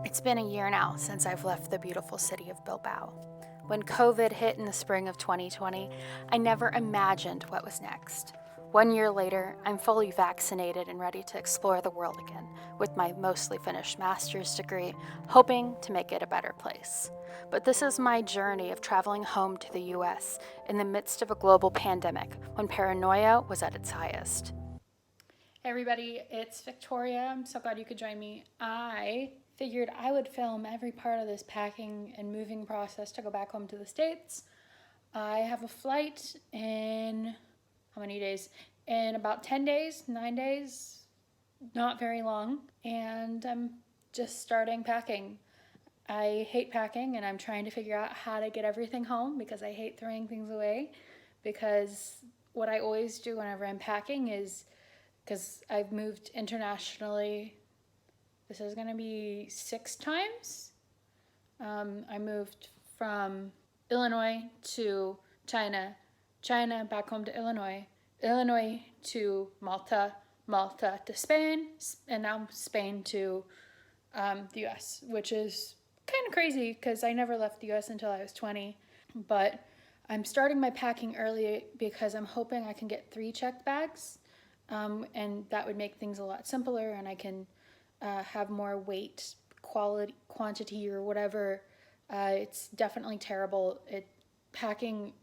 It's been a year now since I've left the beautiful city of Bilbao. When COVID hit in the spring of 2020, I never imagined what was next. 1 year later, I'm fully vaccinated and ready to explore the world again, with my mostly finished master's degree, hoping to make it a better place. But this is my journey of traveling home to the US in the midst of a global pandemic when paranoia was at its highest. Hey everybody, it's Victoria. I'm so glad you could join me. I figured I would film every part of this packing and moving process to go back home to the States. I have a flight in how many days? In about 10 days, 9 days, not very long, and I'm just starting packing. I hate packing and I'm trying to figure out how to get everything home because I hate throwing things away. Because what I always do whenever I'm packing is, because I've moved internationally, this is going to be 6 times. I moved from Illinois to China, China back home to Illinois, Illinois to Malta, Malta to Spain, and now Spain to the US, which is kind of crazy because I never left the US until I was 20. But I'm starting my packing early because I'm hoping I can get 3 checked bags. And that would make things a lot simpler, and I can have more weight, quantity, or whatever. It's definitely terrible. Packing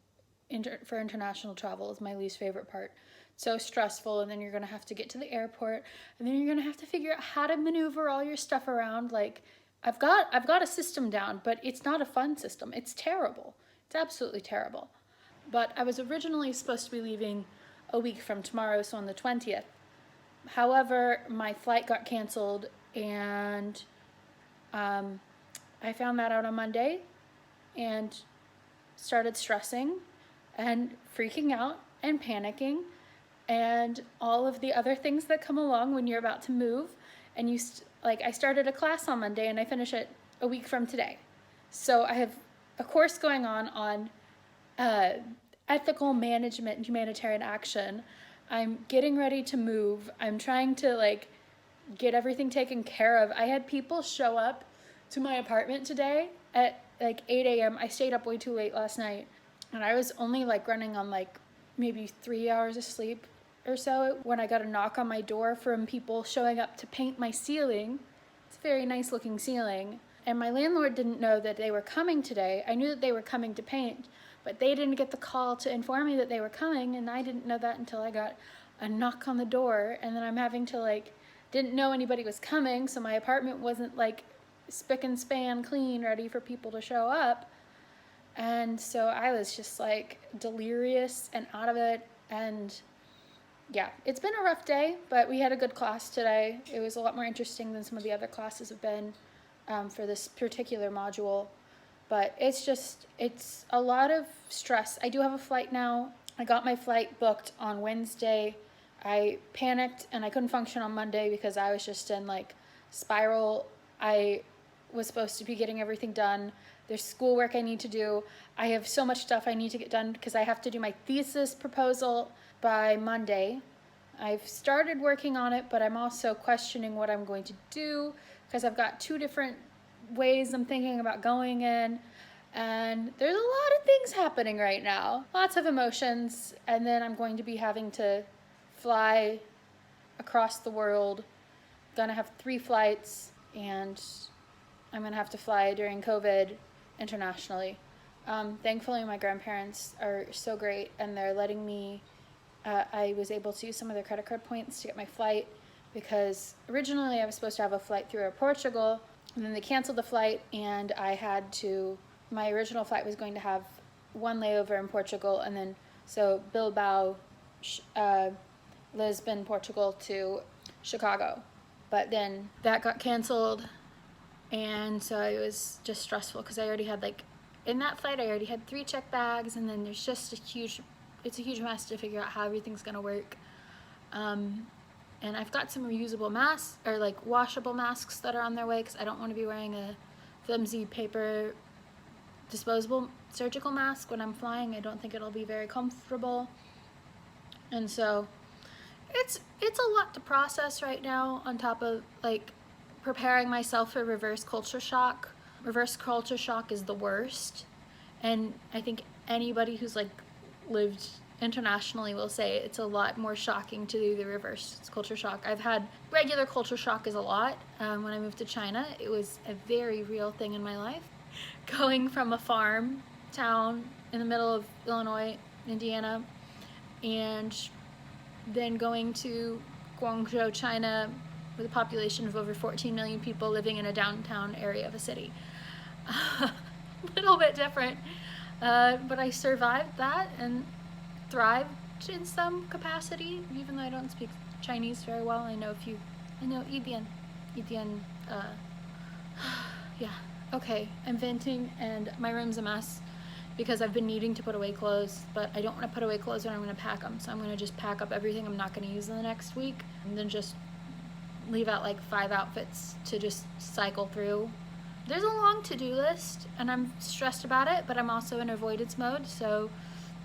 for international travel is my least favorite part. So stressful, and then you're gonna have to get to the airport, and then you're gonna have to figure out how to maneuver all your stuff around. Like, I've got a system down, but it's not a fun system. It's terrible. It's absolutely terrible. But I was originally supposed to be leaving a week from tomorrow, so on the 20th. However, my flight got canceled, and I found that out on Monday and started stressing and freaking out and panicking and all of the other things that come along when you're about to move. And I started a class on Monday and I finish it a week from today. So I have a course going on ethical management and humanitarian action. I'm getting ready to move. I'm trying to get everything taken care of. I had people show up to my apartment today at 8 a.m. I stayed up way too late last night, and I was only running on maybe 3 hours of sleep or so when I got a knock on my door from people showing up to paint my ceiling. It's a very nice looking ceiling. And my landlord didn't know that they were coming today. I knew that they were coming to paint, but they didn't get the call to inform me that they were coming, and I didn't know that until I got a knock on the door. And then I'm having to didn't know anybody was coming, so my apartment wasn't spick and span clean, ready for people to show up. And so I was just delirious and out of it. And yeah, it's been a rough day, but we had a good class today. It was a lot more interesting than some of the other classes have been for this particular module. But it's a lot of stress. I do have a flight now. I got my flight booked on Wednesday. I panicked and I couldn't function on Monday because I was just in spiral. I was supposed to be getting everything done. There's schoolwork I need to do. I have so much stuff I need to get done because I have to do my thesis proposal by Monday. I've started working on it, but I'm also questioning what I'm going to do because I've got 2 different ways I'm thinking about going in, and there's a lot of things happening right now. Lots of emotions, and then I'm going to be having to fly across the world. Gonna have 3 flights, and I'm gonna have to fly during COVID internationally. Thankfully, my grandparents are so great, and they're letting me. I was able to use some of their credit card points to get my flight because originally I was supposed to have a flight through Portugal, and then they canceled the flight, and my original flight was going to have 1 layover in Portugal, and then so Bilbao, Lisbon, Portugal to Chicago. But then that got canceled, and so it was just stressful because I already had in that flight I already had 3 check bags, and then there's just it's a huge mess to figure out how everything's gonna work. And I've got some reusable masks or washable masks that are on their way because I don't want to be wearing a flimsy paper disposable surgical mask when I'm flying. I don't think it'll be very comfortable. And so it's a lot to process right now, on top of preparing myself for reverse culture shock. Reverse culture shock is the worst. And I think anybody who's like lived internationally will say it's a lot more shocking to do the reverse culture shock. I've had regular culture shock is a lot. When I moved to China, it was a very real thing in my life. Going from a farm town in the middle of Illinois, Indiana, and then going to Guangzhou, China, with a population of over 14 million people living in a downtown area of a city. A little bit different, but I survived that and thrived in some capacity, even though I don't speak Chinese very well. I know Yidian, yeah. Okay, I'm venting and my room's a mess because I've been needing to put away clothes, but I don't want to put away clothes when I'm going to pack them. So I'm going to just pack up everything I'm not going to use in the next week and then just leave out like 5 outfits to just cycle through. There's a long to-do list and I'm stressed about it, but I'm also in avoidance mode. So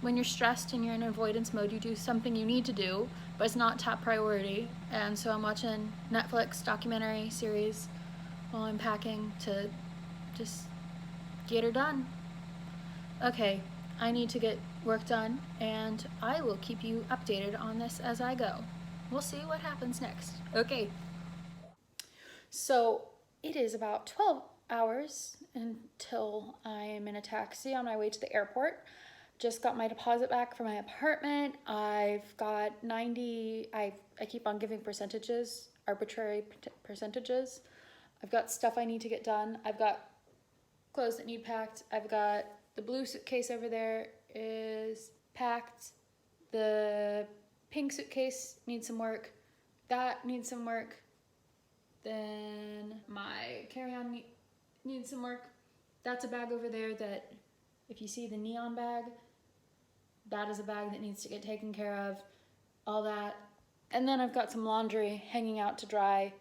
when you're stressed and you're in avoidance mode, you do something you need to do, but it's not top priority. And so I'm watching Netflix documentary series while I'm packing to just get her done. Okay, I need to get work done and I will keep you updated on this as I go. We'll see what happens next. Okay. So it is about 12 hours until I am in a taxi on my way to the airport. Just got my deposit back for my apartment. I've got 90, I keep on giving percentages, arbitrary percentages. I've got stuff I need to get done. I've got clothes that need packed. I've got the blue suitcase over there is packed. The pink suitcase needs some work. That needs some work. Then my carry-on needs some work. That's a bag over there that, if you see the neon bag, that is a bag that needs to get taken care of. All that. And then I've got some laundry hanging out to dry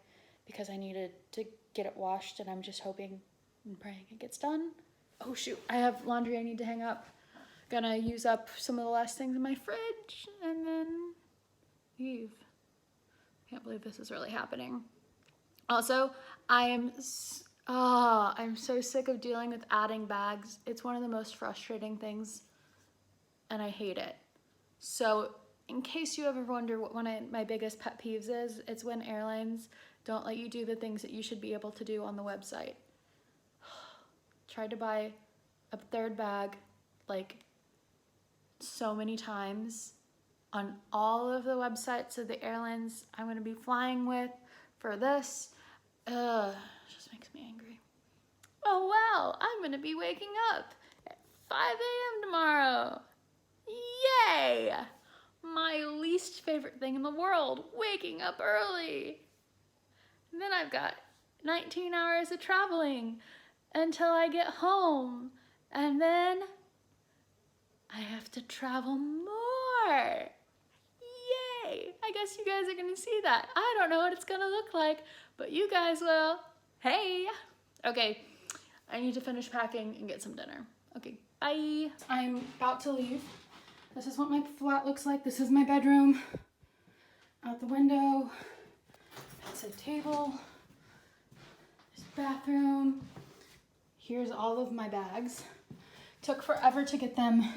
because I needed to get it washed, and I'm just hoping and praying it gets done. Oh shoot, I have laundry I need to hang up. Gonna use up some of the last things in my fridge and then leave. Can't believe this is really happening. Also, I'm so sick of dealing with adding bags. It's one of the most frustrating things and I hate it. So in case you ever wonder what one of my biggest pet peeves is, it's when airlines don't let you do the things that you should be able to do on the website. Tried to buy a third bag like so many times on all of the websites of the airlines I'm going to be flying with for this. Just makes me angry. Oh wow, I'm going to be waking up at 5 a.m. tomorrow. Yay! My least favorite thing in the world, waking up early. And then I've got 19 hours of traveling until I get home. And then I have to travel more. Yay! I guess you guys are gonna see that. I don't know what it's gonna look like, but you guys will. Hey! Okay, I need to finish packing and get some dinner. Okay, bye. I'm about to leave. This is what my flat looks like. This is my bedroom. Out the window. That's a table. There's a bathroom. Here's all of my bags. Took forever to get them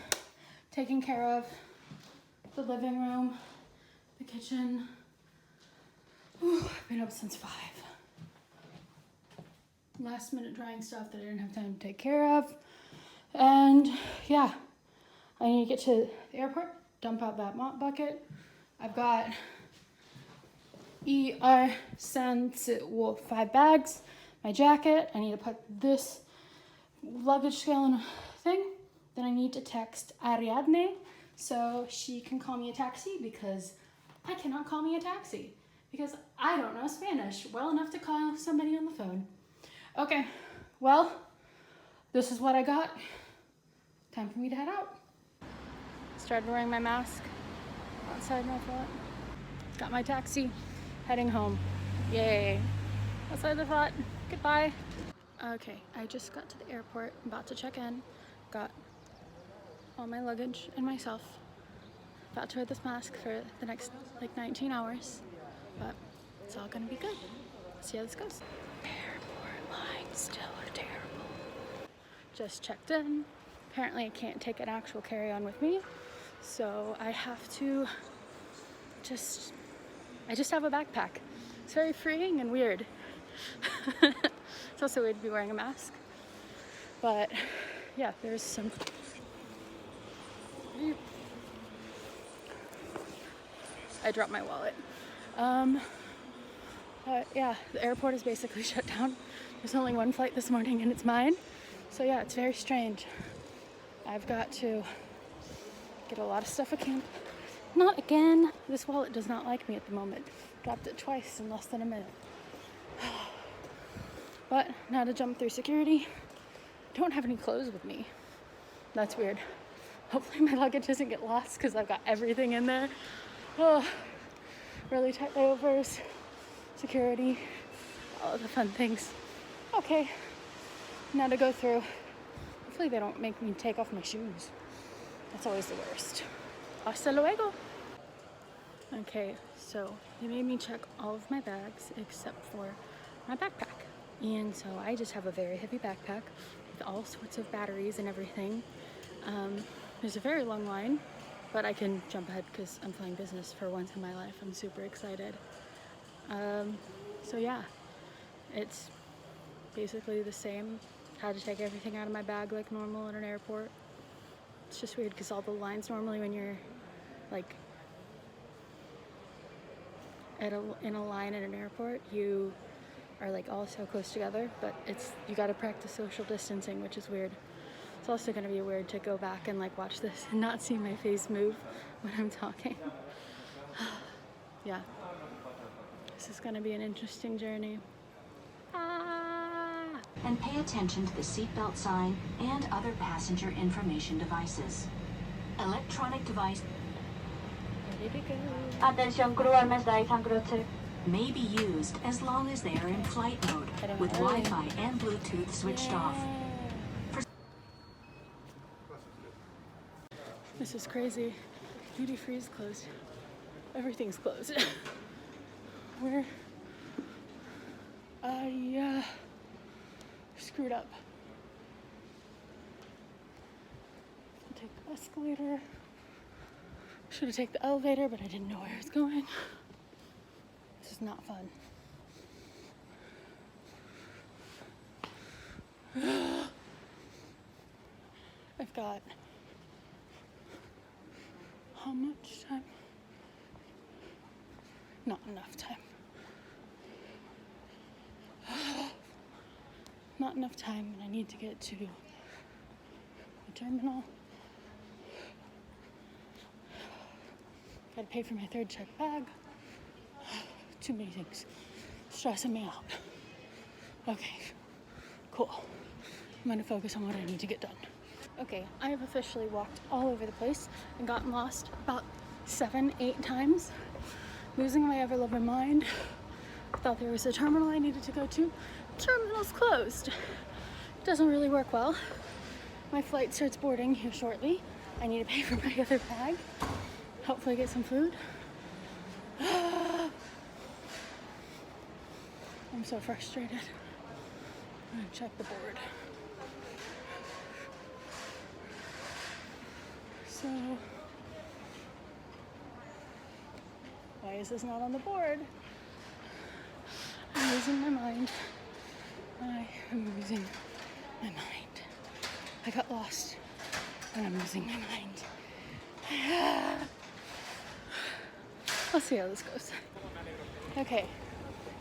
taken care of. The living room, the kitchen. Ooh, I've been up since 5. Last minute drying stuff that I didn't have time to take care of. And yeah, I need to get to the airport, dump out that mop bucket. I've got 5 bags, my jacket. I need to put this luggage scale in a thing. Then I need to text Ariadne so she can call me a taxi because I cannot call me a taxi because I don't know Spanish well enough to call somebody on the phone. Okay, well, this is what I got. Time for me to head out. Started wearing my mask outside my flat. Got my taxi, heading home. Yay. Outside the flat. Goodbye. Okay, I just got to the airport. I'm about to check in. Got all my luggage and myself. About to wear this mask for the next 19 hours. But it's all gonna be good. See how this goes. just checked in. Apparently I can't take an actual carry-on with me, so I have to I just have a backpack. It's very freeing and weird. It's also weird to be wearing a mask, but yeah, there's some. I dropped my wallet. But yeah, the airport is basically shut down. There's only one flight this morning and it's mine. So yeah, it's very strange. I've got to get a lot of stuff at camp. Not again. This wallet does not like me at the moment. Dropped it twice in less than a minute. But now to jump through security. Don't have any clothes with me. That's weird. Hopefully my luggage doesn't get lost because I've got everything in there. Oh, really tight layovers, security, all of the fun things. Okay, now to go through. Hopefully they don't make me take off my shoes. That's always the worst. Hasta luego. Okay, so they made me check all of my bags except for my backpack. And so I just have a very heavy backpack with all sorts of batteries and everything. There's a very long line, but I can jump ahead because I'm flying business for once in my life. I'm super excited. So yeah, it's basically the same. Had to take everything out of my bag like normal at an airport. It's just weird because all the lines normally when you're like in a line at an airport, you are like all so close together, but you got to practice social distancing, which is weird. It's also going to be weird to go back and like watch this and not see my face move when I'm talking. Yeah, this is going to be an interesting journey. And pay attention to the seatbelt sign and other passenger information devices. Electronic device Ready to go. Atención crew, armas de Frankfurt. may be used as long as they are in flight mode with Wi-Fi and Bluetooth switched off. This is crazy. Duty free is closed. Everything's closed. I screwed up. Take the escalator. Should have taken the elevator, but I didn't know where I was going. This is not fun. I've got how much time? Not enough time. Not enough time, and I need to get to the terminal. Gotta pay for my third check bag. Too many things. Stressing me out. Okay, cool. I'm gonna focus on what I need to get done. Okay, I have officially walked all over the place and gotten lost about 7-8 times. Losing my ever-loving mind. I thought there was a terminal I needed to go to. Terminal's closed. Doesn't really work well. My flight starts boarding here shortly. I need to pay for my other bag. Hopefully get some food. I'm so frustrated. I'm gonna check the board. So, why is this not on the board? I'm losing my mind. I am losing my mind. I got lost and I'm losing my mind. Let's see how this goes. Okay,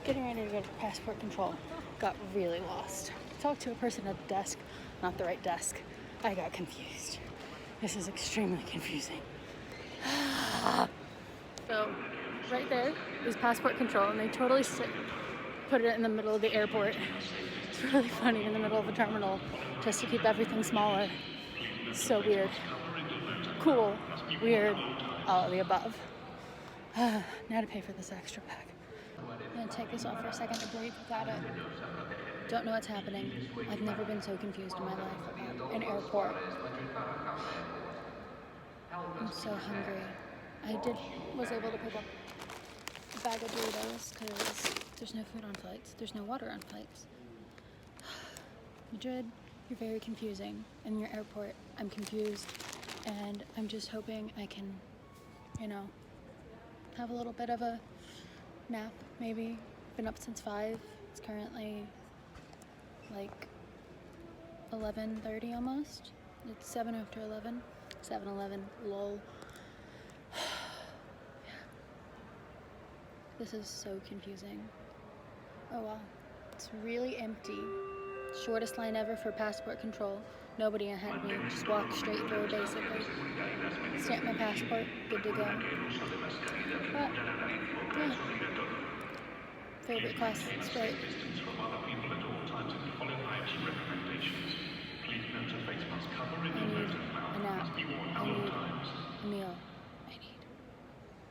getting ready to go to passport control. Got really lost. Talked to a person at the desk, not the right desk. I got confused. This is extremely confusing. So, right there is passport control, and they totally put it in the middle of the airport. It's really funny in the middle of a terminal, just to keep everything smaller. So weird. Cool, weird, all of the above. Now to pay for this extra bag. I'm gonna take this off for a second to breathe without it. Don't know what's happening. I've never been so confused in my life about an airport. I'm so hungry. I was able to pick up a bag of Doritos because there's no food on flights. There's no water on flights. Madrid, You're very confusing in your airport. I'm confused, and I'm just hoping I can, you know, have a little bit of a nap, maybe. Been up since 5. It's currently like 11:30 almost. It's 7 after 11. 7-Eleven, lol. This is so confusing. Oh wow, it's really empty. Shortest line ever for passport control. Nobody ahead of me. Just walked straight through basically. Stamp my passport, good to go. But yeah. Favorite class sport. I need a nap. I need a meal. I need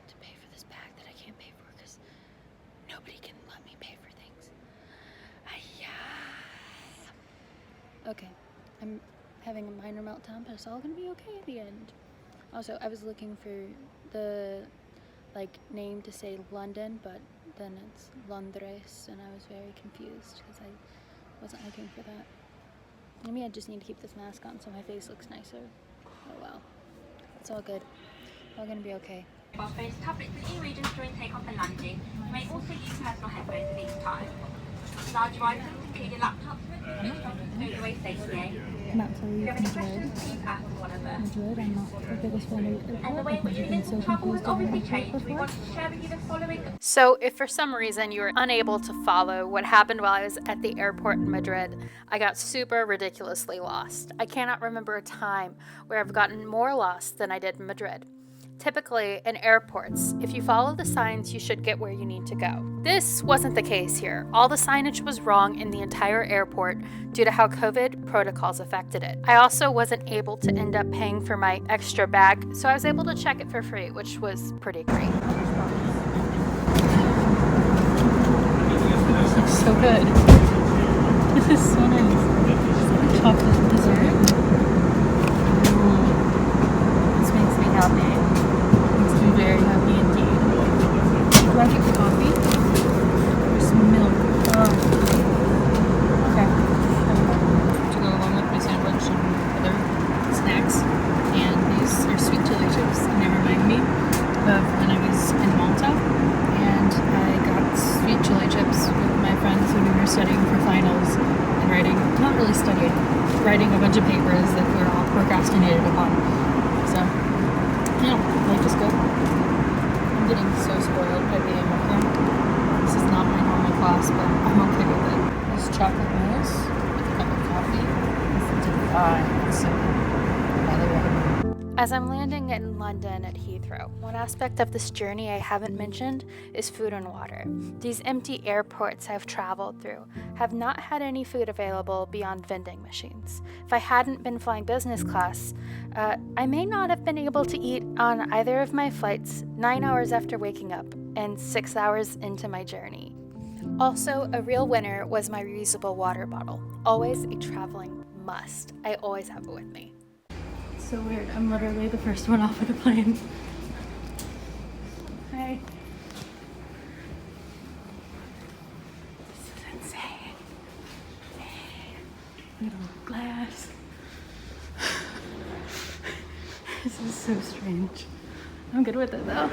to pay for this bag that I can't pay for because nobody can let me pay for things. Okay, I'm having a minor meltdown, but it's all gonna be okay at the end. Also, I was looking for the name to say London, but then it's Londres, and I was very confused because I wasn't looking for that. Maybe I just need to keep this mask on so my face looks nicer. Oh well, it's all good. All gonna be okay. Mobile phones, tablets and e-readers during takeoff and landing. You may also use personal headphones at each time. Larger items including laptops and stowed away safely. Maps are If you have any questions, please ask one of us. Madrid, I'm not the biggest fan of airport. And the way in which we live and travel has obviously changed. We want to share with you the following. So if for some reason you were unable to follow what happened while I was at the airport in Madrid, I got super ridiculously lost. I cannot remember a time where I've gotten more lost than I did in Madrid. Typically, in airports, if you follow the signs, you should get where you need to go. This wasn't the case here. All the signage was wrong in the entire airport due to how COVID protocols affected it. I also wasn't able to end up paying for my extra bag, so I was able to check it for free, which was pretty great. This looks so good. This is so nice. Chocolate dessert. This makes me happy. Makes me very happy indeed. Do I get the coffee? There's some milk. Oh. Okay. To go along with my sandwich and other snacks. And these are sweet chili chips. And they remind me of when I was in Malta. And I got sweet chili chips with my friends when we were studying for finals and writing, not really studying, writing a bunch of papers that we were all procrastinated upon. So, yeah, life is good. I'm getting so spoiled by being with them. This is not my normal class, but I'm okay with it. This chocolate mousse with a cup of coffee is divine. So, highly recommend. As I'm landing in London at Heathrow, one aspect of this journey I haven't mentioned is food and water. These empty airports I've traveled through have not had any food available beyond vending machines. If I hadn't been flying business class, I may not have been able to eat on either of my flights 9 hours after waking up and 6 hours into my journey. Also, a real winner was my reusable water bottle. Always a traveling must. I always have it with me. So weird. I'm literally the first one off of the plane. Hi. This is insane. Little glass. This is so strange. I'm good with it though.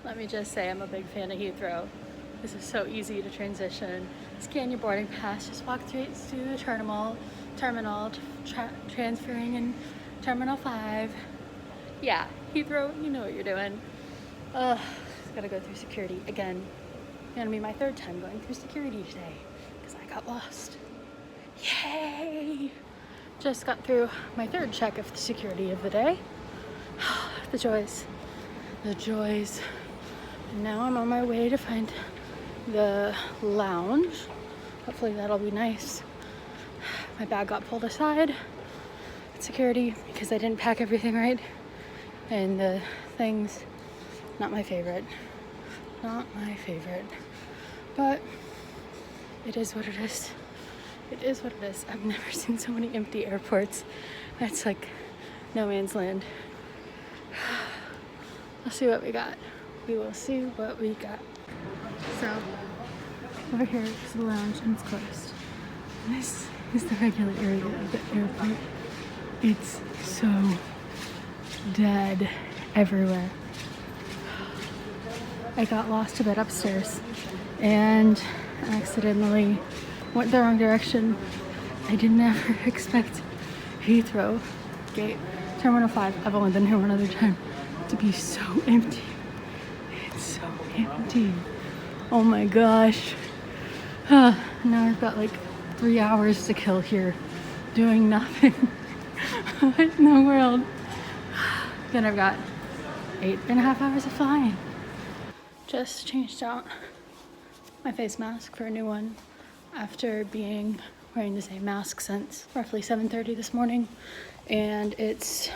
Let me just say I'm a big fan of Heathrow. This is so easy to transition. Scan your boarding pass, just walk through the terminal, transferring in Terminal 5. Yeah, Heathrow, you know what you're doing. Gotta go through security again. Gonna be my 3rd time going through security today because I got lost. Yay! Just got through my 3rd check of the security of the day. The joys. And now I'm on my way to find the lounge. Hopefully that'll be nice. My bag got pulled aside at security because I didn't pack everything right. And the things, not my favorite. But it is what it is. I've never seen so many empty airports. That's like no man's land. Let's see what we got. We will see what we got. So, over here is the lounge and it's closed. This is the regular area of the airport. It's so dead everywhere. I got lost a bit upstairs and accidentally went the wrong direction. I did never expect Heathrow Gate, Terminal 5, I've only been here one other time, to be so empty. It's so empty. Oh my gosh. Now I've got like 3 hours to kill here doing nothing. What in the world? Then I've got 8.5 hours of flying. Just changed out my face mask for a new one after wearing the same mask since roughly 7:30 this morning, and it's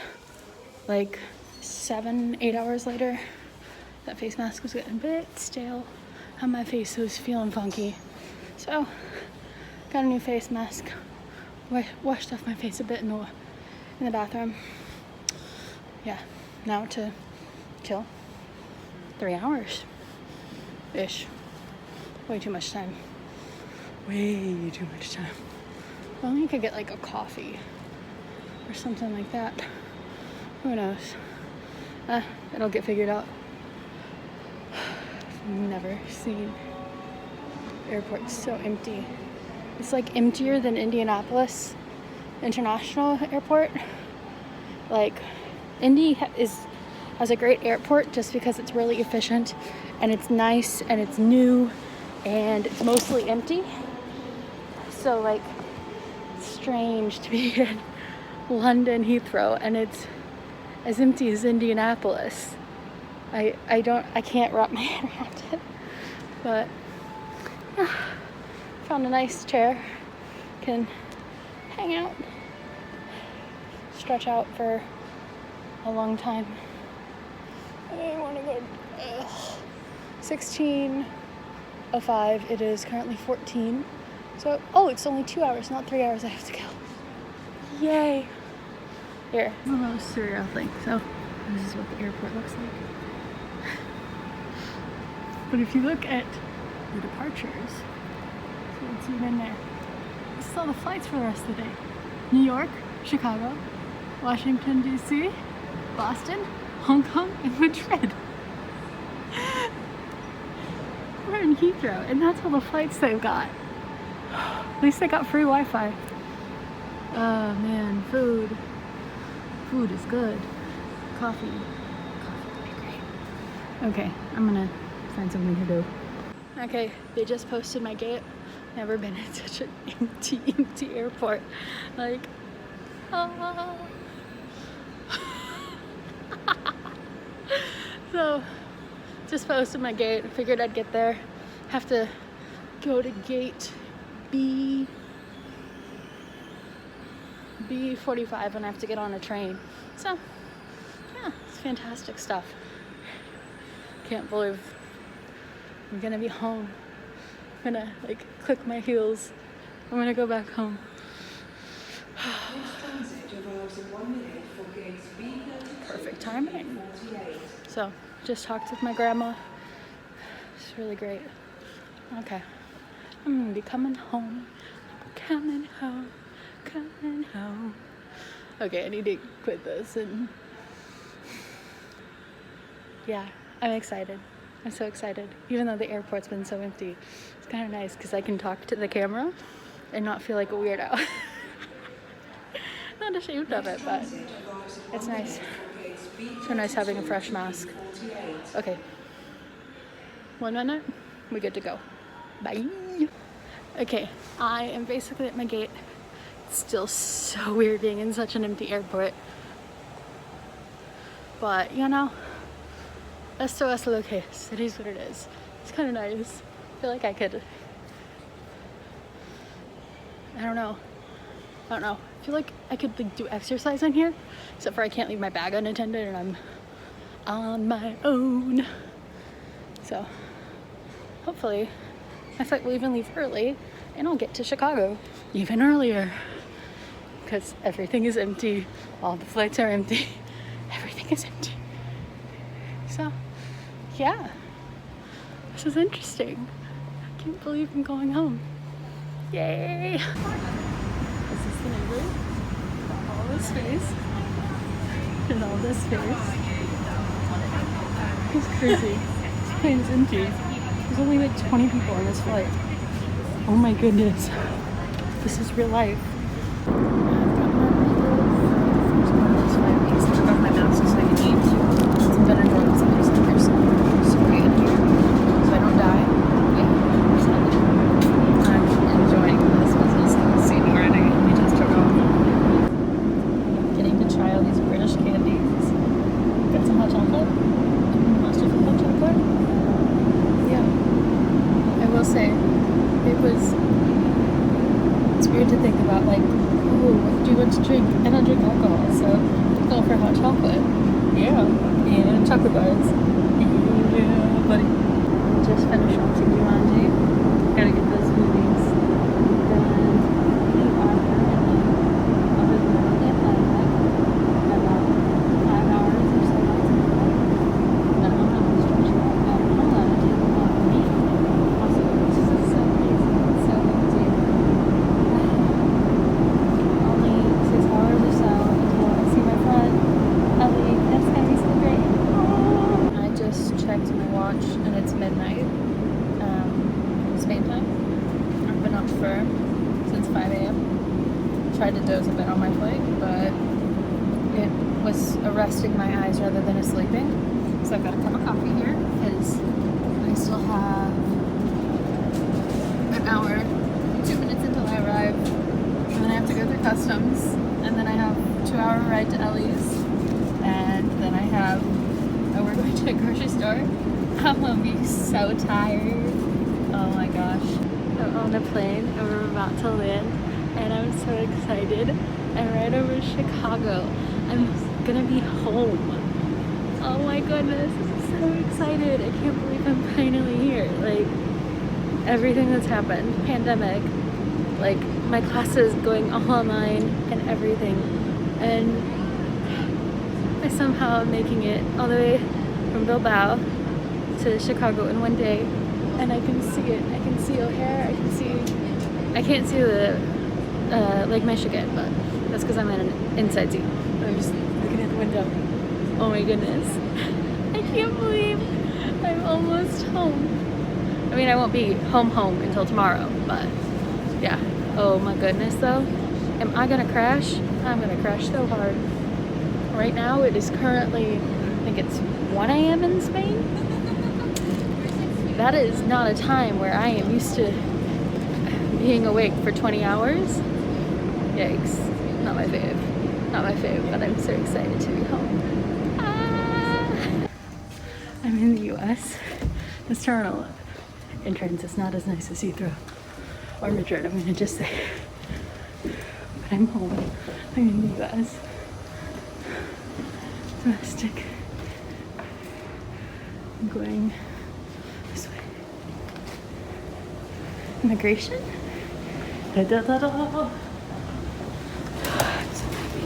like 7-8 hours later. That face mask was getting a bit stale and my face was feeling funky, so got a new face mask. Washed off my face a bit in the bathroom. Yeah, now to kill 3 hours ish. Way too much time. Way too much time. If only I could get like a coffee or something like that. Who knows? It'll get figured out. I've never seen airports so empty. It's like emptier than Indianapolis International Airport. Like, Indy has a great airport just because it's really efficient and it's nice and it's new and it's mostly empty. So like, it's strange to be in London Heathrow and it's as empty as Indianapolis. I can't wrap my head around it. But yeah, found a nice chair, can hang out, stretch out for a long time. I want to go 16:05. It is currently 14. So, it's only 2 hours, not 3 hours I have to kill. Yay. Here, a little surreal thing. So, this is what the airport looks like. But if you look at the departures, so let's zoom in there. This is all the flights for the rest of the day. New York, Chicago, Washington, D.C., Boston, Hong Kong, and Madrid. We're in Heathrow, and that's all the flights they've got. At least they got free Wi-Fi. Oh man, food. Food is good. Coffee would be great. Okay, I'm gonna find something to do. Okay, they just posted my gate. Never been in such an empty airport. Like, So, just posted my gate. Figured I'd get there. Have to go to gate B45 and I have to get on a train. So, yeah, it's fantastic stuff. Can't believe I'm gonna be home. I'm gonna like click my heels. I'm gonna go back home. Perfect timing. So, just talked with my grandma. It's really great. Okay. I'm gonna be coming home. Coming home. Okay, I need to quit this and yeah, I'm excited. I'm so excited. Even though the airport's been so empty, it's kind of nice because I can talk to the camera and not feel like a weirdo. Not ashamed of it, but it's nice. So nice having a fresh mask. Okay. 1 minute, we're good to go. Bye. Okay, I am basically at my gate. It's still so weird being in such an empty airport. But, you know, esto es lo que es. It is what it is. It's kind of nice. I feel like I could, I don't know. I feel like I could like do exercise in here, except for I can't leave my bag unattended and I'm on my own. So, hopefully, my flight will even leave early and I'll get to Chicago even earlier. Because everything is empty. All the flights are empty. Everything is empty. So, yeah. This is interesting. I can't believe I'm going home. Yay! Is this the neighbor? All this space. And all this space. It's crazy. This plane's empty. There's only like 20 people on this flight. Oh my goodness. This is real life. I took off my mask so I can eat some Benadryl and some painkillers. Sorry in here. So I don't die. Yeah. I'm enjoying this business scene already. We just took off. Getting to try all these British candies. Got some hot chocolate. Most of the hot chocolate. Yeah. I will say, it's weird to think about, like, oh, what do you want to drink? I don't drink alcohol, so go for hot chocolate. Yeah. And chocolate bars. Yeah, buddy. Just finished watching Jumanji. Gotta get those movies done. Other than that, about 5 hours or so. And I'm not going to stretch it out. I'm not going to take a lot of me. Also, this is so crazy. It's so empty. Only 6 hours or so until I see my friend Ellie. That's gonna be so great. I just checked my watch and it's midnight. Spain time. I've been up since 5 a.m. Tried to doze a bit on my flight, but it was arresting my eyes rather than sleeping. So I've got a cup of coffee here because I still have an hour, 2 minutes until I arrive. And then I have to go through customs. And then I have a 2-hour ride to Ellie's. And then we're going to a grocery store. I'm gonna be so tired. Oh my gosh. I'm on a plane and we're about to land. And I'm so excited. I'm right over Chicago. I'm gonna be home. Oh my goodness. I'm so excited. I can't believe I'm finally here. Like, everything that's happened, pandemic, like my classes going all online and everything, and I somehow am making it all the way from Bilbao to Chicago in one day, and I can see it. I can see O'Hare. I can't see the Lake Michigan, but that's because I'm in an inside seat. I'm just looking at the window. Oh my goodness. I can't believe I'm almost home. I mean, I won't be home until tomorrow, but yeah. Oh my goodness though. Am I gonna crash? I'm gonna crash so hard. Right now it is currently, I think it's 1 a.m. in Spain. That is not a time where I am used to being awake for 20 hours. Yikes. Not my fave. Not my fave, but I'm so excited to be home. I'm in the US. This terminal entrance is not as nice as Heathrow or Madrid, I'm gonna just say. But I'm home. I'm in the US. Domestic. I'm going this way. Immigration? Da da da da. I'm so happy.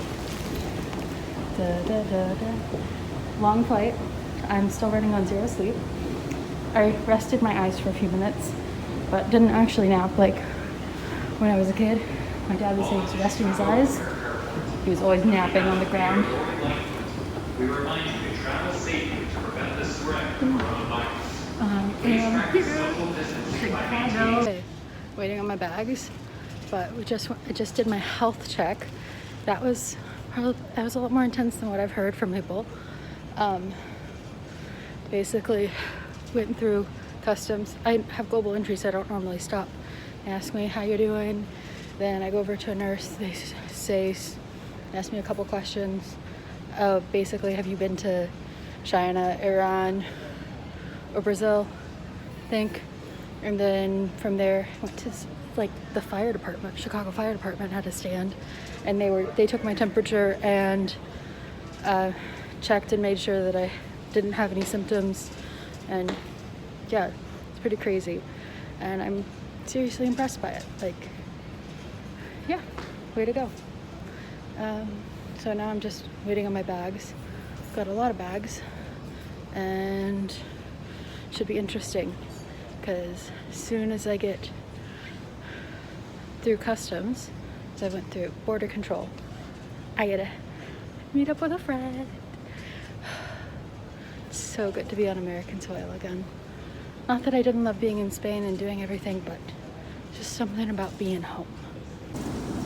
Da da da da. Long flight. I'm still running on 0 sleep. I rested my eyes for a few minutes, but didn't actually nap like when I was a kid. My dad would say he was resting his eyes. He was always napping on the ground. We remind you to travel safely to prevent the spread of coronavirus. Chicago. Waiting on my bags, but I just did my health check. That was a lot more intense than what I've heard from people. Basically went through customs. I have global entry, so I don't normally stop. They ask me how you're doing, then I go over to a nurse. They ask me a couple questions. Basically, have you been to China, Iran, or Brazil? I think. And then from there, went to like the fire department. Chicago Fire Department had a stand, and they took my temperature and checked and made sure that I didn't have any symptoms. And yeah, it's pretty crazy, and I'm seriously impressed by it. Like, yeah, way to go. So now I'm just waiting on my bags. Got a lot of bags, and should be interesting because as soon as I get through customs, as I went through border control. I gotta meet up with a friend. It's so good to be on American soil again. Not that I didn't love being in Spain and doing everything, but just something about being home.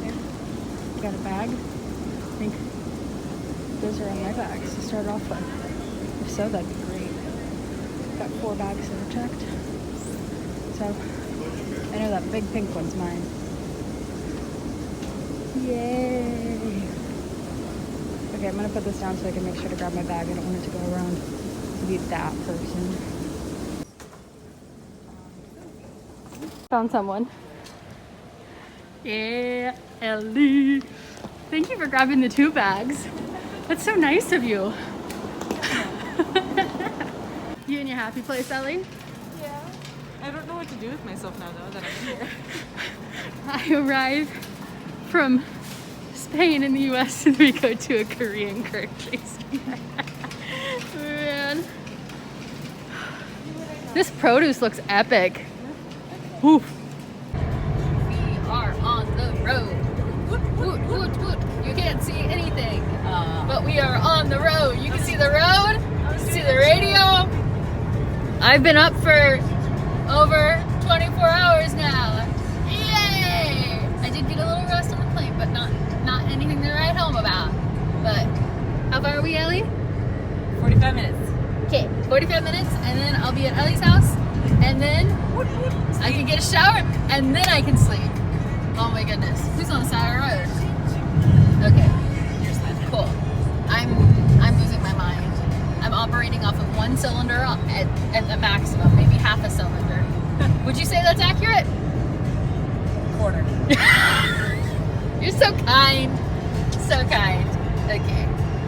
There. Got a bag. I think those are on my bags to start off with. If so, that'd be great. Got 4 bags that are checked. So, I know that big pink one's mine. Yay! Okay, I'm gonna put this down so I can make sure to grab my bag. I don't want it to go around and be that person. Found someone. Yeah, Ellie. Thank you for grabbing the 2 bags. That's so nice of you. You in your happy place, Ellie? Yeah. I don't know what to do with myself now though that I'm here. I arrive from Spain in the US and we go to a Korean grocery store. Man. This produce looks epic. Oof. We are on the road. Woot, woot, woot, woot. You can't see anything, but we are on the road. You can see the road, you can see the radio. I've been up for over 24 hours now. Yay! I did get a little rest on the plane, but not anything to write home about. But how far are we, Ellie? 45 minutes. Okay, 45 minutes, and then I'll be at Ellie's house, and then I can get a shower, and then I can sleep. Oh my goodness. Who's on the side of the road? Okay. Cool. I'm losing my mind. I'm operating off of 1 cylinder at the maximum, maybe half a cylinder. Would you say that's accurate? Quarter. You're so kind. So kind.